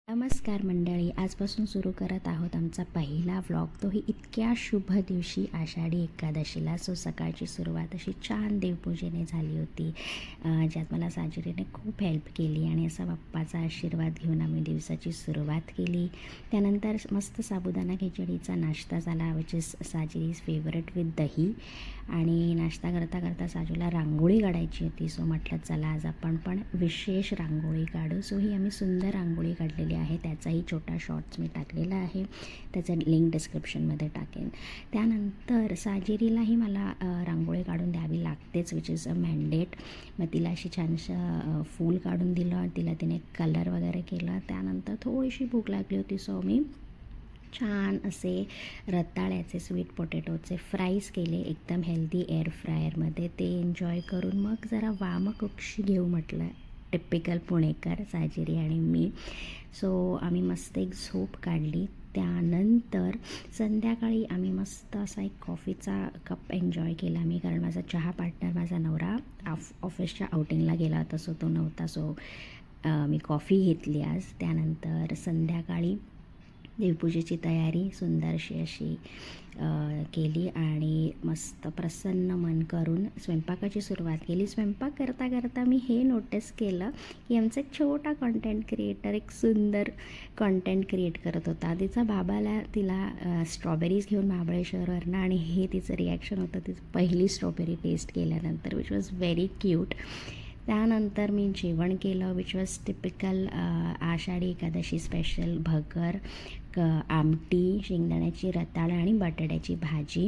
नमस्कार मंडळी, आजपासून सुरू करत आहोत आमचा पहिला व्लॉग, तोही इतक्या शुभ दिवशी आषाढी एकादशीला. सकाळची सुरुवात अशी छान देवपूजेने झाली होती, ज्यात मला साजिरीने खूप हेल्प केली आणि असा बाप्पाचा आशीर्वाद घेऊन आम्ही दिवसाची सुरुवात केली. त्यानंतर मस्त साबुदाणा खिचडीचा नाश्ता झाला, विच इज साजिरीज फेवरेट विथ दही. आणि नाश्ता करता करता साजूला रांगोळी काढायची होती, सो म्हटलं चला आज आपण पण विशेष रांगोळी काढू. सो ही आम्ही सुंदर रांगोळी काढलेली आहे, त्याचाही छोटा शॉर्ट्स मी टाकलेला आहे, त्याचं लिंक डिस्क्रिप्शनमध्ये टाकेन. त्यानंतर साजिरीलाही मला रांगोळी काढून द्यावी लागतेच, विच इज अ मॅन्डेट. मग तिला अशी छानसं फूल काढून दिलं, तिला तिने कलर वगैरे केला. त्यानंतर थोडीशी भूक लागली होती, सो मी छान असे रताळ्याचे स्वीट पोटॅटोचे फ्राईज केले, एकदम हेल्दी एअर फ्रायरमध्ये. ते एन्जॉय करून मग जरा वामकुक्षी घेऊ म्हटलं, टिपिकल पुणेकर साजिरी आणि मी. सो आम्ही मस्त एक झोप काढली. त्यानंतर संध्याकाळी आम्ही मस्त असा एक कॉफीचा कप एन्जॉय केला मी, कारण माझा चहा पार्टनर माझा नवरा ऑफिसच्या आउटिंगला गेला होता, सो तो नव्हता. सो मी कॉफी घेतली आज. त्यानंतर संध्याकाळी देवपूजेची तयारी सुंदरशी अशी केली आणि मस्त प्रसन्न मन करून स्वयंपाकाची सुरुवात केली. स्वयंपाक करता करता मी हे नोटीस केलं की आमचा एक छोटा कॉन्टेंट क्रिएटर एक सुंदर कॉन्टेंट क्रिएट करत होता. तिचा बाबाला तिला स्ट्रॉबेरीज घेऊन महाबळेश्वरवरनं, आणि हे तिचं रिॲक्शन होतं तिचं पहिली स्ट्रॉबेरी टेस्ट केल्यानंतर, विच वॉज व्हेरी क्यूट. त्यानंतर मी जेवण केलं, which was typical Ashadhi Ekadashi special भगर, आमटी, शेंगदाण्याची रताळं आणि बटाट्याची भाजी.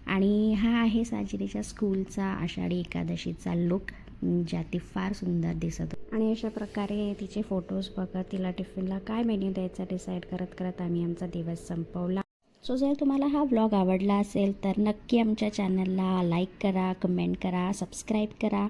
आणि हा आहे साजिरीच्या स्कूलचा आषाढी एकादशीचा लुक, ज्यात ती फार सुंदर दिसत होती. आणि अशा प्रकारे तिचे फोटोज बघत तिला टिफिनला काय मेन्यू द्यायचा डिसाईड करत करत आम्ही आमचा दिवस संपवला. सो जर तुम्हाला हा व्लॉग आवडला असेल तर नक्की आमच्या चॅनलला लाईक करा, कमेंट करा, सबस्क्राईब करा.